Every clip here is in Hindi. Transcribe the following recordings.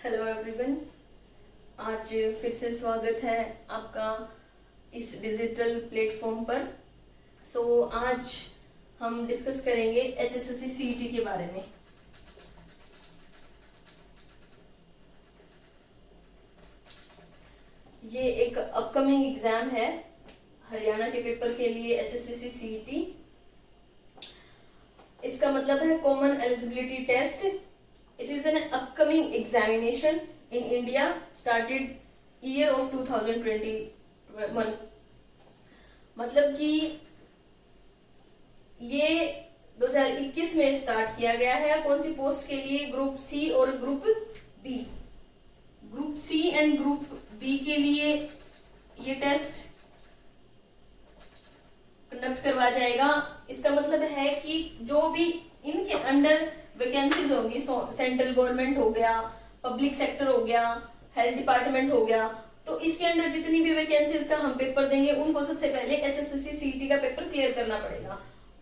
Hello everyone. आज फिर से स्वागत है आपका इस डिजिटल प्लेटफॉर्म पर। आज हम डिस्कस करेंगे एचएसएससी सीईटी के बारे में। ये एक अपकमिंग एग्जाम है हरियाणा के पेपर के लिए, एचएसएससी सीईटी। इसका मतलब है common eligibility test. It is an upcoming examination in India started year of 2021। मतलब कि ये 2021 में स्टार्ट किया गया है। कौन सी पोस्ट के लिए? ग्रुप सी और group B. Group C and group B के लिए ये टेस्ट कंडक्ट करवाया जाएगा। इसका मतलब है कि जो भी इनके अंडर वैकेंसीज होंगी, सेंट्रल गवर्नमेंट हो गया, पब्लिक सेक्टर हो गया, हेल्थ डिपार्टमेंट हो गया, तो इसके अंडर जितनी भी वैकेंसीज का हम पेपर देंगे उनको सबसे पहले एचएसएससी सीईटी का पेपर क्लियर करना पड़ेगा।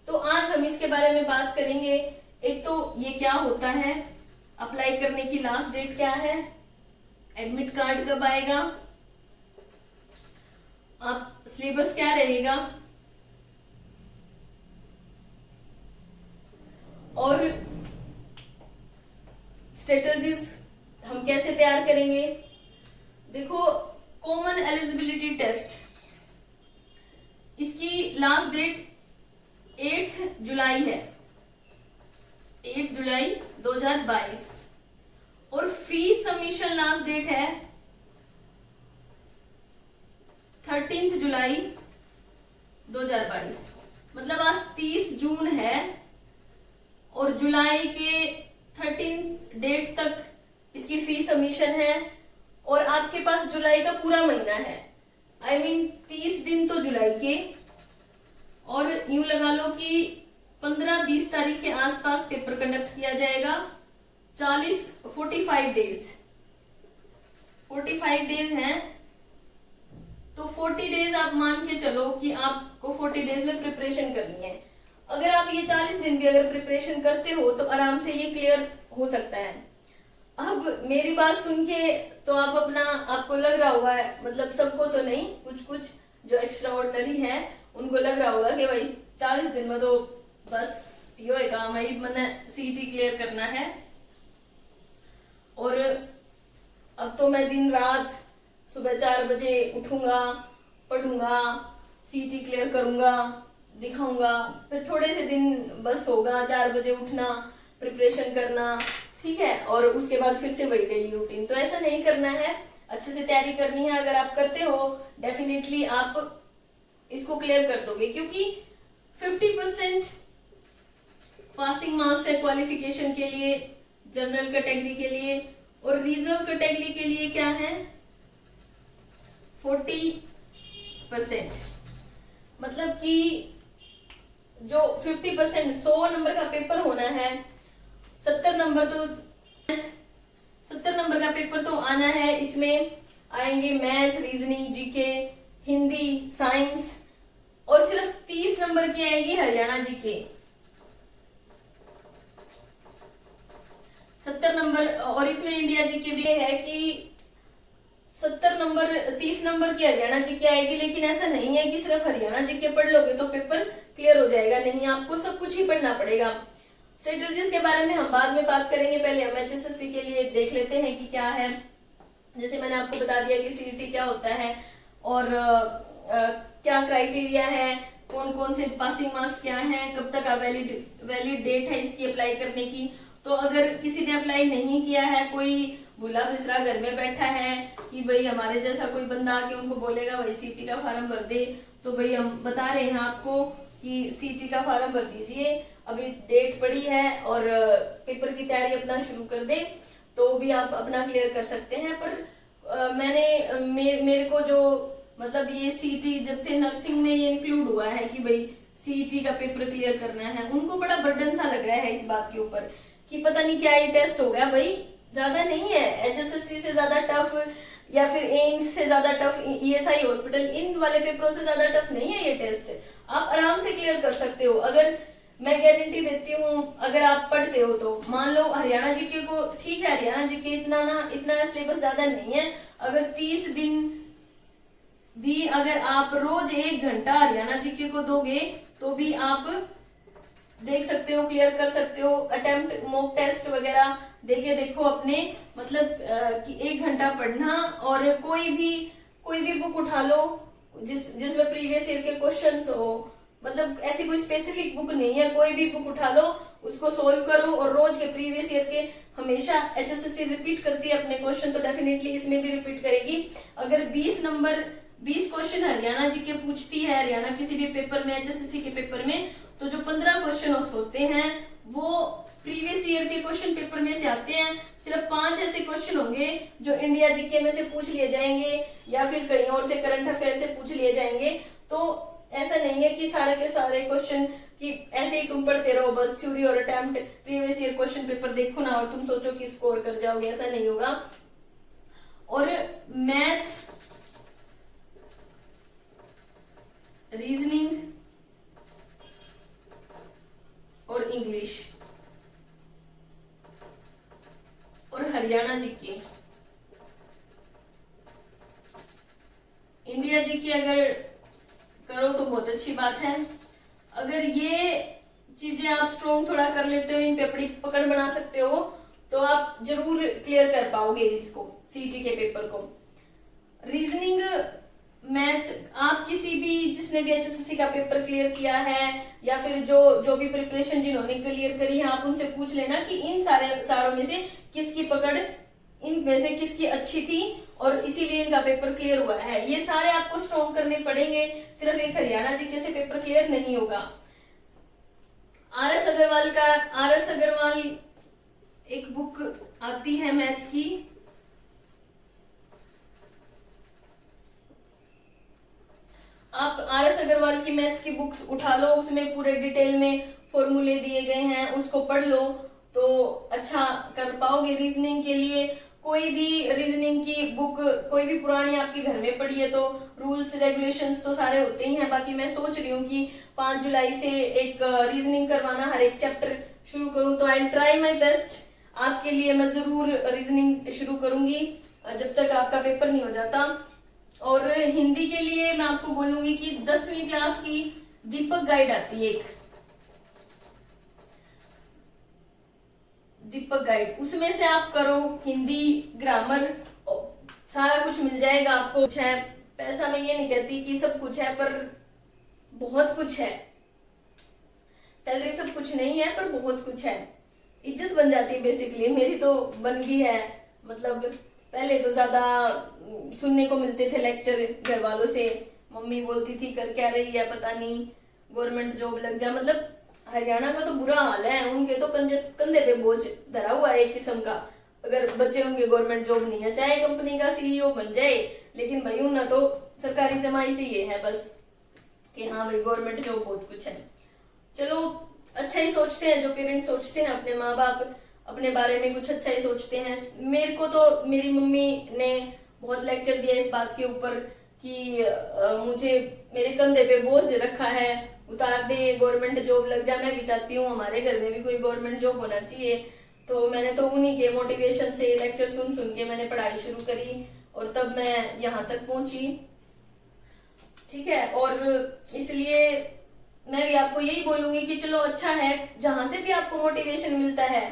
तो आज हम इसके बारे में बात करेंगे। एक तो ये क्या होता है, अप्लाई करने की लास्ट डेट क्या है, एडमिट कार्ड कब आएगा, आप सिलेबस क्या रहेगा, और स्ट्रेटजीज हम कैसे तैयार करेंगे। देखो, कॉमन एलिजिबिलिटी टेस्ट, इसकी लास्ट डेट 8 जुलाई है, 8 जुलाई 2022। और फीस सबमिशन लास्ट डेट है 13 जुलाई 2022। मतलब आज 30 जून है और जुलाई के 13 डेट तक इसकी फीस सबमिशन है और आपके पास जुलाई का पूरा महीना है। I mean 30 दिन तो जुलाई के, और यूं लगा लो कि 15-20 तारीख के आसपास पेपर कंडक्ट किया जाएगा। 45 डेज हैं, तो 40 डेज आप मान के चलो कि आपको 40 डेज में प्रिपरेशन करनी है। अगर आप ये 40 दिन भी अगर प्रिपरेशन करते हो तो आराम से ये क्लियर हो सकता है। अब मेरी बात सुन के तो आपको लग रहा होगा, मतलब सबको तो नहीं, कुछ जो एक्स्ट्रा ऑर्डिनरी है उनको लग रहा होगा कि भाई 40 दिन में तो बस यो है काम है, मैंने सीईटी क्लियर करना है और अब तो मैं दिन रात सुबह 4 बजे उठूंगा, पढ़ूंगा, सीईटी क्लियर करूंगा, दिखाऊंगा, फिर थोड़े से दिन बस होगा 4 बजे उठना, प्रिपरेशन करना, ठीक है, और उसके बाद फिर से वही डेली रूटीन। तो ऐसा नहीं करना है, अच्छे से तैयारी करनी है। अगर आप करते हो डेफिनेटली आप इसको क्लियर कर दोगे, क्योंकि 50% पासिंग मार्क्स है क्वालिफिकेशन के लिए, जनरल कैटेगरी के लिए, और रिजर्व कैटेगरी के लिए क्या है 40%। मतलब कि जो 50% 100 नंबर का पेपर होना है, 70 नंबर का पेपर तो आना है। इसमें आएंगे math, reasoning, GK, Hindi, science, और सिर्फ 30 नंबर की आएगी हरियाणा जीके। 70 नंबर, और इसमें इंडिया जीके भी है कि 30 नंबर की हरियाणा जीके आएगी। लेकिन ऐसा नहीं है कि सिर्फ हरियाणा जीके पढ़ लोगे तो पेपर क्लियर हो जाएगा, नहीं, आपको सब कुछ ही पढ़ना पड़ेगा। स्ट्रेटजीज के बारे में हम बाद में बात करेंगे, पहले हम एचएसएससी के लिए देख लेते हैं कि क्या है। जैसे मैंने आपको बता दिया कि सीईटी क्या होता है और क्या क्राइटेरिया है, कौन कौन से पासिंग मार्क्स क्या हैं, कब तक वैलिड डेट है इसकी अप्लाई करने की। तो अगर किसी ने अप्लाई नहीं किया है, कोई भूला बिसरा घर में बैठा है कि भाई हमारे जैसा कोई बंदा आके उनको बोलेगा भाई सीईटी का फॉर्म भर दे, तो भाई हम बता रहे हैं आपको कि सीईटी का फॉर्म भर दीजिए, अभी डेट पड़ी है, और पेपर की तैयारी अपना शुरू कर दे तो भी आप अपना क्लियर कर सकते हैं। पर मेरे को जो मतलब ये सीईटी जब से नर्सिंग में ये इंक्लूड हुआ है कि भाई सीईटी का पेपर क्लियर करना है, उनको बड़ा बर्डन सा लग रहा है इस बात के ऊपर कि पता नहीं क्या ये टेस्ट हो गया। भाई ज्यादा नहीं है, एचएसएससी से ज्यादा टफ या फिर एम्स से ज्यादा टफ, ईएसआई हॉस्पिटल, इन वाले पेपरों से ज्यादा टफ नहीं है ये टेस्ट। आप आराम से क्लियर कर सकते हो। अगर मैं गारंटी देती हूँ अगर आप पढ़ते हो तो। मान लो हरियाणा जीके को, ठीक है हरियाणा जीके इतना सिलेबस ज्यादा नहीं है, अगर 30 दिन भी अगर आप रोज 1 घंटा हरियाणा जीके को दोगे तो भी आप देख सकते हो, क्लियर कर सकते हो। अटेम्प्ट मॉक टेस्ट वगैरह देके देखो अपने, मतलब कि 1 घंटा पढ़ना और कोई भी बुक उठा लो जिसमें प्रीवियस ईयर के क्वेश्चंस हो, मतलब ऐसी कोई स्पेसिफिक बुक नहीं है, कोई भी बुक उठा लो उसको सोल्व करो और रोज के प्रीवियस ईयर के, हमेशा एचएसएससी रिपीट करती है अपने क्वेश्चन, तो डेफिनेटली इसमें भी रिपीट करेगी। अगर 20 क्वेश्चन हरियाणा जी के पूछती है हरियाणा किसी भी पेपर में, एचएसएससी के पेपर में, तो जो 15 क्वेश्चन होते हैं वो प्रीवियस ईयर के क्वेश्चन पेपर में से आते हैं। सिर्फ 5 ऐसे क्वेश्चन होंगे जो इंडिया जीके में से पूछ लिए जाएंगे या फिर कहीं और से करंट अफेयर से पूछ लिए जाएंगे। तो ऐसा नहीं है कि सारे के सारे क्वेश्चन कि ऐसे ही तुम पढ़ते रहो बस थ्योरी और attempt previous year question paper देखो ना और तुम सोचो कि स्कोर कर जाओगे, ऐसा नहीं होगा। और मैथ्स, रीजनिंग और इंग्लिश और हरियाणा जीके, इंडिया जीके अगर करो तो बहुत अच्छी बात है। अगर ये चीजें आप स्ट्रॉन्ग थोड़ा कर लेते हो, इन पे अपनी पकड़ बना सकते हो, तो आप जरूर क्लियर कर पाओगे इसको, सीटी के पेपर को। रीजनिंग, मैथ्स, आप किसी भी जिसने भी एचएसएससी का पेपर क्लियर किया है या फिर जो भी प्रिपरेशन जिन्होंने क्लियर करी है, आप उनसे पूछ लेना कि इन सारों में से किसकी पकड़ इनमें से किसकी अच्छी थी और इसीलिए इनका पेपर क्लियर हुआ है। ये सारे आपको स्ट्रॉन्ग करने पड़ेंगे, सिर्फ एक हरियाणा जीके से पेपर क्लियर नहीं होगा। आरएस अग्रवाल एक बुक आती है मैथ्स की, आप आरएस अग्रवाल की मैथ्स की बुक्स उठा लो, उसमें पूरे डिटेल में फॉर्मूले दिए गए हैं, उसको पढ़ लो तो अच्छा कर पाओगे। रीजनिंग के लिए कोई भी रीजनिंग की बुक, कोई भी पुरानी आपके घर में पड़ी है तो रूल्स रेगुलेशंस तो सारे होते ही हैं। बाकी मैं सोच रही हूँ कि 5 जुलाई से एक रीजनिंग करवाना, हर एक चैप्टर शुरू करूँ, तो आई ट्राई माई बेस्ट। आपके लिए मैं जरूर रीजनिंग शुरू करूंगी जब तक आपका पेपर नहीं हो जाता। और हिंदी के लिए मैं आपको बोलूंगी कि 10वीं क्लास की दीपक गाइड आती है एक, दीपक गाइड, उसमें से आप करो। हिंदी, ग्रामर, सारा कुछ मिल जाएगा आपको। कुछ है, पैसा मैं ये नहीं कहती कि सब कुछ है, पर बहुत कुछ है। सैलरी सब कुछ नहीं है पर बहुत कुछ है, इज्जत बन जाती है बेसिकली। मेरी तो बन गई है, मतलब पहले तो ज्यादा सुनने को मिलते थे लेक्चर घर वालों से, मम्मी बोलती थी कर क्या रही है पता नहीं, गवर्नमेंट जॉब लग जा। मतलब हरियाणा का तो बुरा हाल है, उनके तो कंधे पे बोझ धरा हुआ है एक किस्म का। अगर बच्चे उनके गवर्नमेंट जॉब नहीं है, चाहे कंपनी का सीईओ बन जाए, लेकिन भाई उन्हें तो सरकारी जमाई चाहिए है बस, कि हाँ भाई गवर्नमेंट जॉब बहुत कुछ है। चलो अच्छा ही सोचते हैं जो पेरेंट्स सोचते हैं, अपने माँ बाप अपने बारे में कुछ अच्छा ही सोचते हैं। मेरे को तो मेरी मम्मी ने बहुत लेक्चर दिया इस बात के ऊपर कि मुझे मेरे कंधे पे बोझ रखा है, उतार दे, गवर्नमेंट जॉब लग जा। मैं भी चाहती हूँ हमारे घर में भी कोई गवर्नमेंट जॉब होना चाहिए। तो मैंने तो उन्हीं के मोटिवेशन से लेक्चर सुन सुन के मैंने पढ़ाई शुरू करी और तब मैं यहाँ तक पहुंची। ठीक है, और इसलिए मैं भी आपको यही बोलूंगी कि चलो अच्छा है, जहां से भी आपको मोटिवेशन मिलता है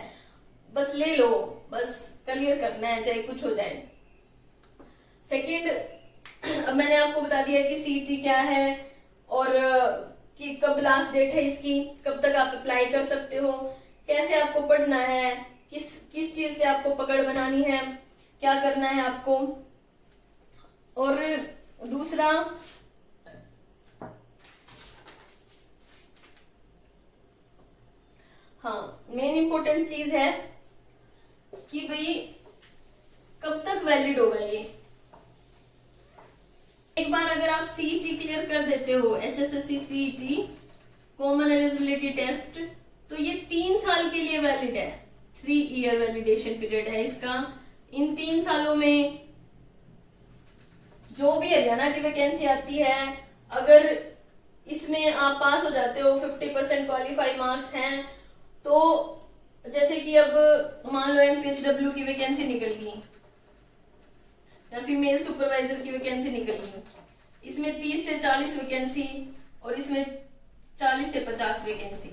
बस ले लो, बस क्लियर करना है चाहे कुछ हो जाए। सेकंड, अब मैंने आपको बता दिया कि सीटी क्या है और कि कब लास्ट डेट है इसकी, कब तक आप अप्लाई कर सकते हो, कैसे आपको पढ़ना है, किस चीज पे आपको पकड़ बनानी है, क्या करना है आपको। और दूसरा, हाँ मेन इंपॉर्टेंट चीज है कि भाई कब तक वैलिड होगा ये। एक बार अगर आप सीईटी क्लियर कर देते हो, HSSC CET common eligibility test, तो ये 3 साल के लिए वैलिड है। 3 ईयर वैलिडेशन पीरियड है इसका। इन 3 सालों में जो भी हरियाणा की वैकेंसी आती है, अगर इसमें आप पास हो जाते हो, 50% क्वालिफाई मार्क्स हैं। तो जैसे कि अब मान लो MPHW की वैकेंसी निकल गई या फीमेल सुपरवाइजर की वैकेंसी निकल गई, इसमें 30 से 40 वैकेंसी और इसमें 40 से 50 वैकेंसी।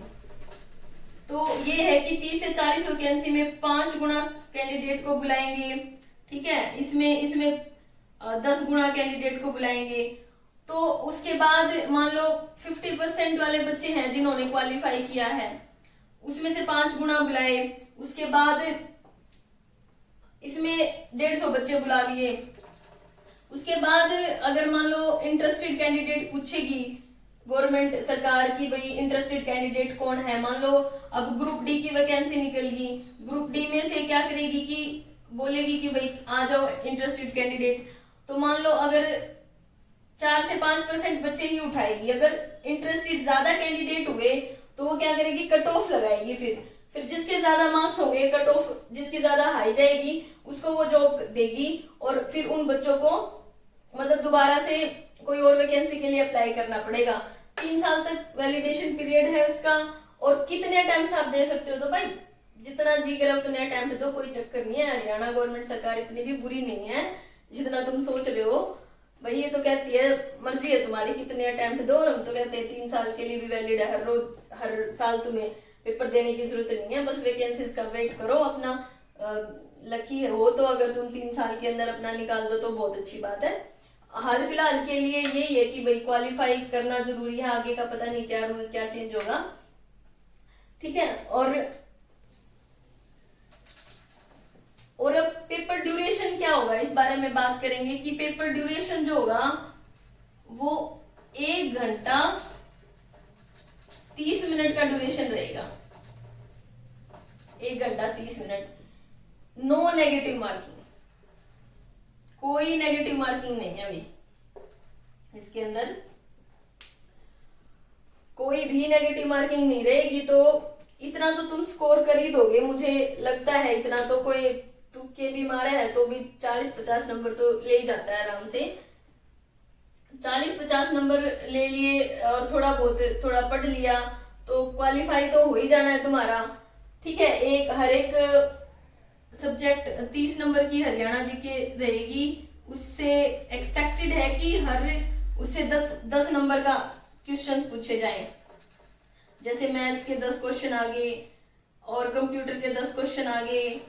तो ये है कि 30 से 40 वैकेंसी में 5 गुना कैंडिडेट को बुलाएंगे, ठीक है, इसमें 10 गुना कैंडिडेट को बुलाएंगे। तो उसके बाद मान लो 50% वाले बच्चे हैं जिन्होंने क्वालिफाई किया है, उसमें से 5 गुना बुलाए। उसके बाद इसमें 150 बच्चे बुला लिए। उसके बाद अगर मान लो इंटरेस्टेड कैंडिडेट पूछेगी गवर्नमेंट सरकार की, भाई इंटरेस्टेड कैंडिडेट कौन है, मान लो अब ग्रुप डी की वैकेंसी निकल गई, ग्रुप डी में से क्या करेगी कि बोलेगी कि भाई आ जाओ इंटरेस्टेड कैंडिडेट। तो मान लो अगर 4 से 5% बच्चे ही उठाएगी, अगर इंटरेस्टेड ज्यादा कैंडिडेट हुए तो वो क्या करेगी, कट ऑफ लगाएगी। फिर जिसके ज्यादा मार्क्स होंगे, कट ऑफ जिसकी ज्यादा हाई जाएगी उसको वो जॉब देगी, और फिर उन बच्चों को मतलब दोबारा से कोई और वैकेंसी के लिए अप्लाई करना पड़ेगा। 3 साल तक वैलिडेशन पीरियड है उसका, और कितने अटेम्प्ट आप दे सकते हो, तो भाई जितना जी करे उतने अटेम्प्ट दो, कोई चक्कर नहीं है। हरियाणा गवर्नमेंट सरकार इतनी भी बुरी नहीं है जितना तुम सोच रहे हो। भाई ये तो कहती है मर्जी है तुम्हारी कितने अटेम्प्ट दो, और हम तो कहते हैं 3 साल के लिए भी वैलिड है, हर साल तुम्हें पेपर देने की जरूरत नहीं है, बस वैकेंसीज का वेट करो अपना। लकी हो तो अगर तुम 3 साल के अंदर अपना निकाल दो तो बहुत अच्छी बात है। हाल फिलहाल के लिए यही है कि भाई क्वालिफाई करना जरूरी है, आगे का पता नहीं क्या रूल क्या चेंज होगा, ठीक है। और अब पेपर ड्यूरेशन क्या होगा इस बारे में बात करेंगे कि पेपर ड्यूरेशन जो होगा वो 1 घंटा 30 मिनट का ड्यूरेशन रहेगा, 1 घंटा 30 मिनट। नो नेगेटिव मार्किंग, कोई नेगेटिव मार्किंग नहीं है अभी इसके अंदर, कोई भी नेगेटिव मार्किंग नहीं रहेगी। तो इतना तो तुम स्कोर कर ही दोगे मुझे लगता है, इतना तो कोई तुक्के भी मारे है तो भी 40-50 नंबर तो ले ही जाता है आराम से। 40-50 नंबर ले लिए और थोड़ा पढ़ लिया तो क्वालिफाई तो हो ही जाना है तुम्हारा, ठीक है। हर एक सब्जेक्ट 30 नंबर की हरियाणा जीके रहेगी, उससे एक्सपेक्टेड है कि उससे 10 नंबर का क्वेश्चंस पूछे जाएं। जैसे मैथ्स के 10 क्वेश्चन आ गए और कंप्यूटर के 10 क्वेश्चन आ गए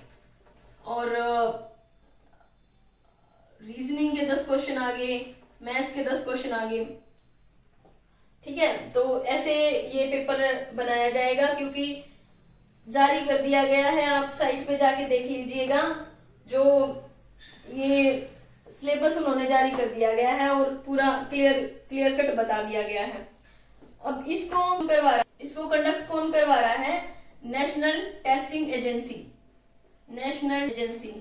और रीजनिंग के 10 क्वेश्चन आ गए, मैथ्स के 10 क्वेश्चन आ गए, ठीक है। तो ऐसे ये पेपर बनाया जाएगा, क्योंकि जारी कर दिया गया है, आप साइट पे जाके देख लीजिएगा, जो ये सिलेबस उन्होंने जारी कर दिया गया है और पूरा क्लियर कट बता दिया गया है। अब इसको कंडक्ट कौन करवा रहा है, national testing agency, national agency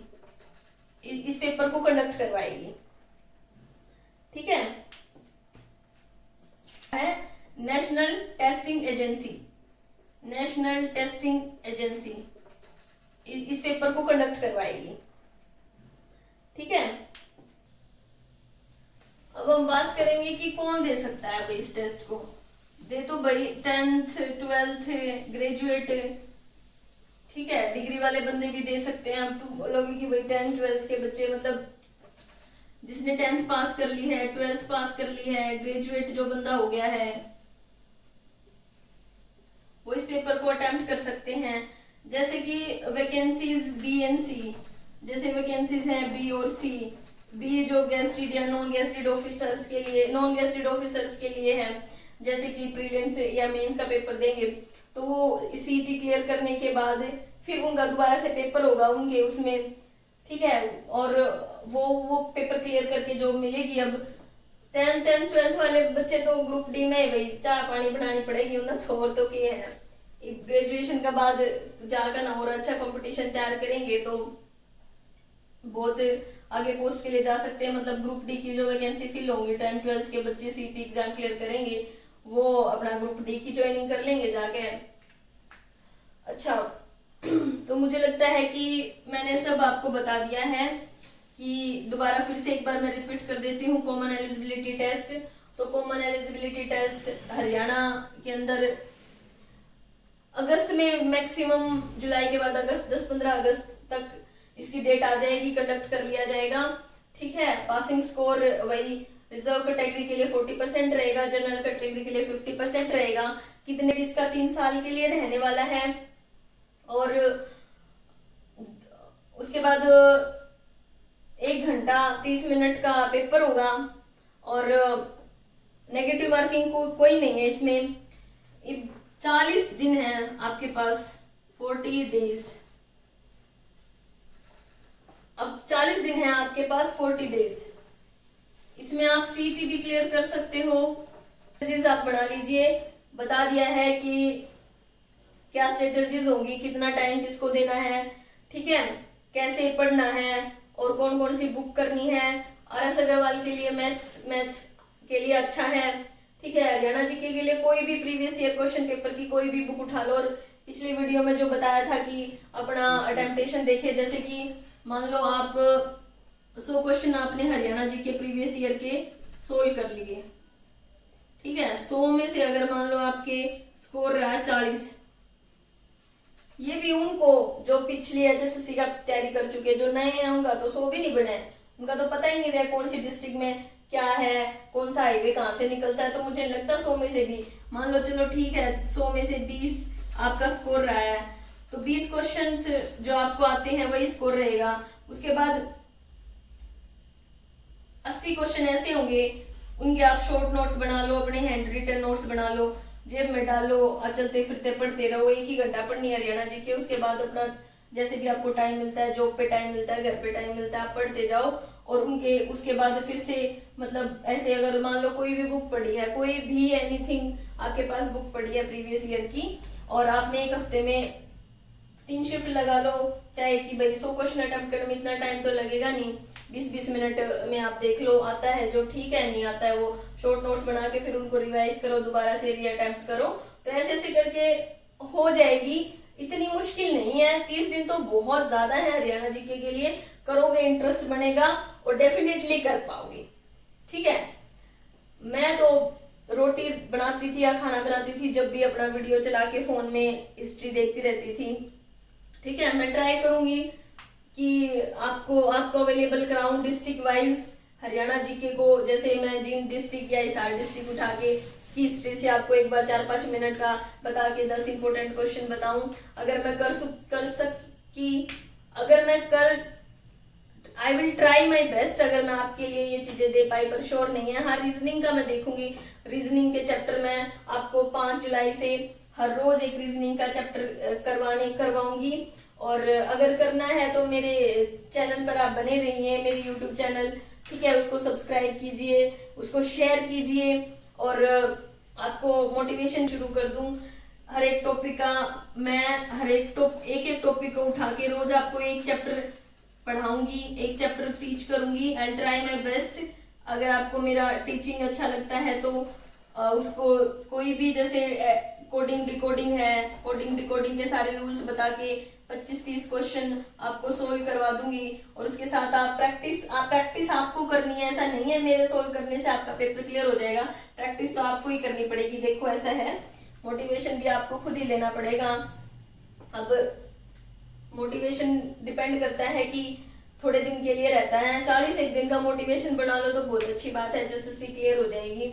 इस पेपर को कंडक्ट करवाएगी, ठीक है national testing agency, national testing agency इस पेपर को कंडक्ट करवाएगी, ठीक है। अब हम बात करेंगे कि कौन दे सकता है भाई इस टेस्ट को। दे तो भाई 10th 12th ग्रेजुएट, ठीक है, डिग्री वाले बंदे भी दे सकते हैं। अब तुम बोलोगे कि भाई 10th 12th के बच्चे, मतलब जिसने 10th पास कर ली है, 12th पास कर ली है, ग्रेजुएट जो बंदा हो गया है वो इस पेपर को अटेम्प्ट कर सकते हैं। जैसे कि वैकेंसीज बी एंड सी, जैसे वैकेंसीज हैं बी और सी। बी जो गेस्टेड या नॉन गेस्टेड ऑफिसर्स के लिए, नॉन गेस्टेड ऑफिसर्स के लिए है, जैसे कि प्रीलिम्स या मेंस का पेपर देंगे तो वो सीटी क्लियर करने के बाद फिर उनका दोबारा से पेपर होगा उनके उसमें, ठीक है। और वो पेपर क्लियर करके जॉब मिलेगी। अब 10th 12th वाले बच्चे तो ग्रुप डी में भाई चाय पानी बनानी पड़ेगी उन्हें, तो और तो क्या है, ग्रेजुएशन का बाद जाकर ना और अच्छा कंपटीशन तैयार करेंगे तो बहुत आगे पोस्ट के लिए जा सकते हैं। मतलब ग्रुप डी की जो वैकेंसी फिल होंगी, 10th 12th के बच्चे सीटी एग्जाम क्लियर करेंगे, वो अपना ग्रुप डी की ज्वाइनिंग कर लेंगे जाके। अच्छा तो मुझे लगता है कि मैंने सब आपको बता दिया है, कि दोबारा फिर से एक बार मैं रिपीट कर देती हूँ। कॉमन एलिजिबिलिटी टेस्ट तो कॉमन एलिजिबिलिटी टेस्ट हरियाणा के अंदर अगस्त में मैक्सिमम, जुलाई के बाद अगस्त 10-15 अगस्त तक इसकी डेट आ जाएगी, कंडक्ट कर लिया जाएगा। ठीक है, पासिंग स्कोर वही रिजर्व कैटेगरी के लिए 40% रहेगा, जनरल कैटेगरी के लिए 50% रहेगा। कितने इसका 3 साल के लिए रहने वाला है। और उसके बाद 1 घंटा 30 मिनट का पेपर होगा और नेगेटिव मार्किंग कोई नहीं है इसमें। 40 दिन है आपके पास, 40 डेज। अब 40 दिन है आपके पास, 40 डेज। इसमें आप सीईटी भी क्लियर कर सकते हो। चीज आप बना लीजिए, बता दिया है कि क्या स्ट्रेटजीज होंगी, कितना टाइम किसको देना है, ठीक है, कैसे पढ़ना है और कौन कौन सी बुक करनी है। RS अग्रवाल के लिए मैथ्स के लिए अच्छा है। ठीक है, हरियाणा जीके के लिए कोई भी प्रीवियस ईयर क्वेश्चन पेपर की कोई भी बुक उठा लो। और पिछली वीडियो में जो बताया था कि अपना अटेम्प्टेशन देखे, जैसे कि मान लो आप 100 क्वेश्चन आपने हरियाणा जीके प्रीवियस ईयर के सोल्व कर लिए। ठीक है, 100 में से अगर मान लो आपके स्कोर रहा है 40, ये भी उनको जो पिछली HSSC का तैयारी कर चुके, जो नए हैं उनका तो 100 भी नहीं बने, उनका तो पता ही नहीं रहा कौन सी डिस्ट्रिक्ट में क्या है, कौन सा हाईवे कहाँ से निकलता है। तो मुझे लगता है 100 में से भी मान लो, चलो ठीक है, 100 में से 20 आपका स्कोर रहा है, तो 20 क्वेश्चंस जो आपको आते हैं वही स्कोर रहेगा। उसके बाद 80 क्वेश्चन ऐसे होंगे, उनके आप शॉर्ट नोट्स बना लो, अपने हैंड रिटन नोट्स बना लो, जेब में डालो, चलते फिरते पढ़ते रहो। 1 ही घंटा पढ़नी है हरियाणा जीके। उसके बाद अपना जैसे भी आपको टाइम मिलता है, जॉब पे टाइम मिलता है, घर पे टाइम मिलता है, आप पढ़ते जाओ। और उनके उसके बाद फिर से मतलब ऐसे अगर मान लो कोई भी बुक पढ़ी है, कोई भी एनीथिंग आपके पास बुक पढ़ी है प्रीवियस ईयर की, और आपने 1 हफ्ते में 3 शिफ्ट लगा लो, चाहे कि भाई 100 क्वेश्चन अटेम्प्ट करने में इतना टाइम तो लगेगा नहीं, 20-20 मिनट में आप देख लो, आता है जो ठीक है, नहीं आता है वो शॉर्ट नोट्स बना के फिर उनको रिवाइज करो, दोबारा से री अटेम्प्ट करो। तो ऐसे ऐसे करके हो जाएगी, इतनी मुश्किल नहीं है। 30 दिन तो बहुत ज्यादा है हरियाणा जीके के लिए। करोगे, इंटरेस्ट बनेगा और डेफिनेटली कर पाओगे। ठीक है, मैं तो रोटी बनाती थी या खाना बनाती थी, जब भी अपना वीडियो चला के फोन में हिस्ट्री देखती रहती थी। ठीक है, मैं ट्राई करूंगी कि आपको अवेलेबल कराऊं डिस्ट्रिक्ट वाइज हरियाणा जीके को। जैसे मैं जिन डिस्ट्रिक्ट या हिसार डिस्ट्रिक्ट उठा के उसकी हिस्ट्री से आपको एक बार 4-5 मिनट का बता के 10 इंपोर्टेंट क्वेश्चन बताऊं। अगर मैं I will try my best, अगर मैं आपके लिए ये चीजें दे पाई, पर श्योर नहीं है। हाँ, रीजनिंग का मैं देखूंगी। रीजनिंग के चैप्टर में आपको 5 जुलाई से हर रोज एक रीजनिंग का चैप्टर करवाऊंगी। और अगर करना है तो मेरे चैनल पर आप बने रहिए, मेरे यूट्यूब चैनल, ठीक है, उसको सब्सक्राइब कीजिए, उसको शेयर कीजिए और आपको मोटिवेशन शुरू कर दूं। हर एक टॉपिक का मैं एक टॉपिक को उठा के रोज आपको एक चैप्टर पढ़ाऊंगी, एक चैप्टर टीच करूंगी। I try my best. अगर आपको मेरा टीचिंग अच्छा लगता है तो उसको कोई भी, जैसे कोडिंग डिकोडिंग है, कोडिंग डिकोडिंग के सारे रूल्स बता के 25-30 क्वेश्चन आपको सोल्व करवा दूंगी। और उसके साथ आप प्रैक्टिस आपको करनी है। ऐसा नहीं है मेरे सोल्व करने से आपका पेपर क्लियर हो जाएगा, प्रैक्टिस तो आपको ही करनी पड़ेगी। देखो ऐसा है, मोटिवेशन भी आपको खुद ही लेना पड़ेगा। अब मोटिवेशन डिपेंड करता है कि थोड़े दिन के लिए रहता है, 41 दिन का मोटिवेशन बना लो तो बहुत अच्छी बात है, HSSC क्लियर हो जाएगी।